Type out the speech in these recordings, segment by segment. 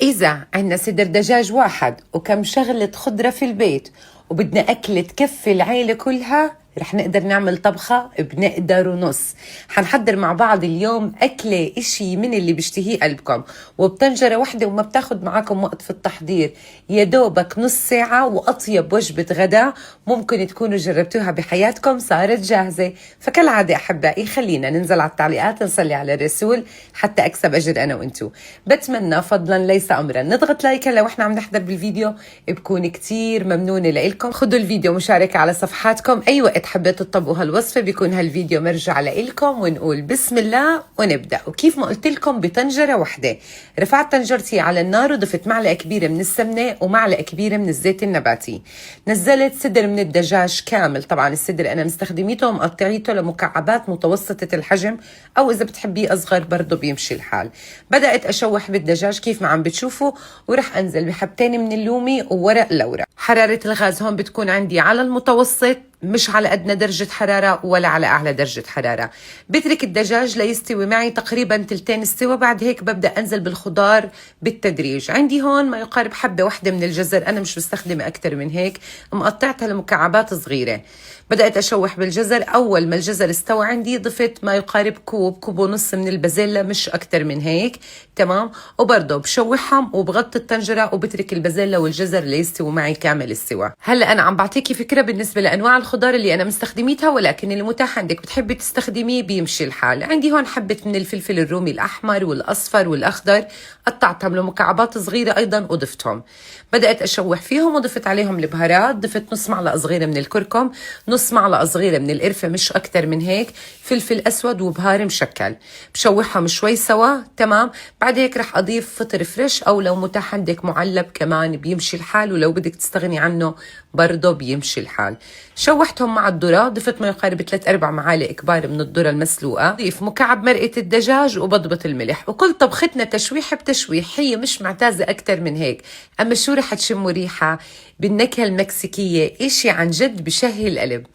إذا عنا صدر دجاج واحد وكم شغلة خضرة في البيت وبدنا أكلة تكفي العيلة كلها، رح نقدر نعمل طبخة بنقدر ونص. حنحضر مع بعض اليوم أكلة إشي من اللي بيشتهيه قلبكم، وبطنجرة واحدة وما بتاخد معاكم وقت في التحضير، يا دوبك نص ساعة وأطيب وجبة غداء ممكن تكونوا جربتوها بحياتكم صارت جاهزة. فكالعادة أحبائي خلينا ننزل على التعليقات نصلي على الرسول حتى أكسب أجر أنا وإنتو. بتمنى فضلا ليس أمرا نضغط لايك لو إحنا عم نحضر بالفيديو، بكون كتير ممنونة لإلكم. خدوا الفيديو مشاركة على صفحاتكم، أي وقت حبيتوا تطبقوا هالوصفة بيكون هالفيديو مرجع لإلكم، ونقول بسم الله ونبدأ. وكيف ما قلت لكم بطنجرة واحدة، رفعت طنجرتي على النار وضفت معلقة كبيرة من السمنة ومعلقة كبيرة من الزيت النباتي. نزلت صدر من الدجاج كامل، طبعا الصدر أنا مستخدميته ومقطعيته لمكعبات متوسطة الحجم، أو إذا بتحبيه أصغر برضه بيمشي الحال. بدأت أشوح بالدجاج كيف ما عم بتشوفوا، ورح أنزل بحبتين من اللومي وورق لورا. حرارة الغاز هون بتكون عندي على المتوسط، مش على أدنى درجة حرارة ولا على أعلى درجة حرارة. بترك الدجاج ليستوي معي تقريبا تلتين السوا، بعد هيك ببدأ أنزل بالخضار بالتدريج. عندي هون ما يقارب حبة واحدة من الجزر، أنا مش مستخدمة أكتر من هيك، مقطعتها لمكعبات صغيرة. بدأت أشوح بالجزر، أول ما الجزر استوى عندي ضفت ما يقارب كوب ونص من البازيلا، مش أكتر من هيك، تمام. وبرضه بشوحهم وبغطي الطنجرة وبترك البازيلا والجزر ليستووا معي كامل السوا. هلا أنا عم بعطيكي فكرة بالنسبة لأنواع الخضار اللي أنا مستخدميتها، ولكن اللي متاح عندك بتحبي تستخدميه بيمشي الحال. عندي هون حبة من الفلفل الرومي الأحمر والأصفر والأخضر، قطعتهم لمكعبات صغيرة أيضا وضفتهم. بدأت أشوح فيهم وضفت عليهم البهارات، ضفت نص معلقة صغيرة من الكركم، نص معلقة صغيرة من القرفة مش أكتر من هيك، فلفل أسود وبهار مشكل. بشوحهم شوي سوا، تمام. بعد هيك رح أضيف فطر فريش، أو لو متاح عندك معلب كمان بيمشي الحال، ولو بدك تستغني عنه برضه بيمشي الحال. شوحتهم مع الذرة، ضفت ما يقارب 3-4 معالق كبار من الذرة المسلوقة. ضيف مكعب مرقة الدجاج وبضبط الملح. وكل طبختنا تشويح بتشويح، هي مش معتازة أكتر من هيك. أما شو رح تشموا ريحة بالنكهة المكسيكية، إشي عن جد بشهي القلب.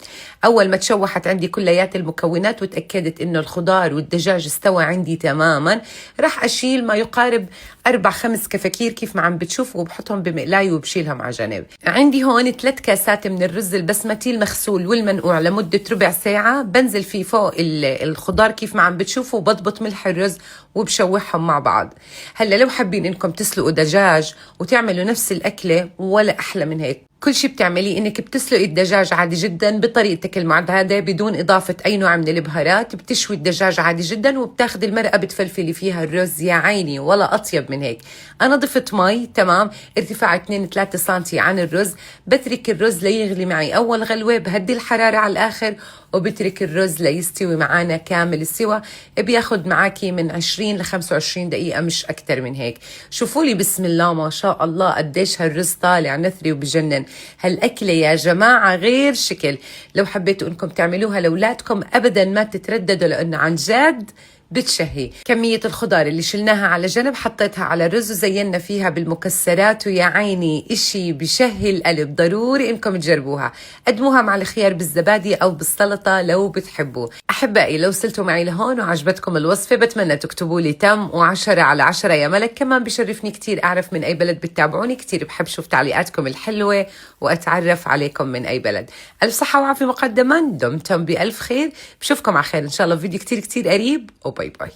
أول ما تشوحت عندي كليات المكونات وتأكدت إنه الخضار والدجاج استوى عندي تماما، رح أشيل ما يقارب 4-5 كفاكير كيف ما عم بتشوفوا، وبحطهم بمقلاي وبشيلهم على جنب. عندي هون 3 كاسات من الرز البسمتي المغسول والمنقوع لمدة ربع ساعة، بنزل فيه فوق الخضار كيف ما عم بتشوفوا، وبضبط ملح الرز وبشوحهم مع بعض. هلا لو حابين إنكم تسلقوا دجاج وتعملوا نفس الأكلة، ولا أحلى من هيك. كل شي بتعمليه انك بتسلقي الدجاج عادي جدا بطريقتك المعتادة بدون اضافة اي نوع من البهارات، بتشوي الدجاج عادي جدا وبتاخدي المرقة بتفلفلي فيها الرز، يا عيني ولا اطيب من هيك. انا ضفت مي، تمام، ارتفاع 2-3 سنتي عن الرز. بترك الرز ليغلي معي اول غلوة، بهدي الحرارة على الاخر، وبترك الرز ليستوي معانا كامل السوا. بياخد معاكي من 20-25 دقيقة، مش أكتر من هيك. شوفوا لي بسم الله ما شاء الله قديش هالرز طالع نثري وبجنن. هالأكلة يا جماعة غير شكل. لو حبيتوا إنكم تعملوها لأولادكم أبدا ما تترددوا، لأنه عن جد بتشهي. كمية الخضار اللي شلناها على جنب حطيتها على الرز وزينا فيها بالمكسرات، ويا عيني إشي بشهي القلب. ضروري إنكم تجربوها. قدموها مع الخيار بالزبادي أو بالسلطة لو بتحبوا. أحبائي لو وصلتوا معي لهون وعجبتكم الوصفة، بتمنى تكتبوا لي تم و10/10 يا ملك. كمان بشرفني كتير أعرف من أي بلد بتتابعوني، كتير بحب شوف تعليقاتكم الحلوة وأتعرف عليكم من أي بلد. ألف صحة وعافية مقدما، دمتم بألف خير. بشوفكم على خير إن شاء الله في فيديو كتير قريب، وباي باي.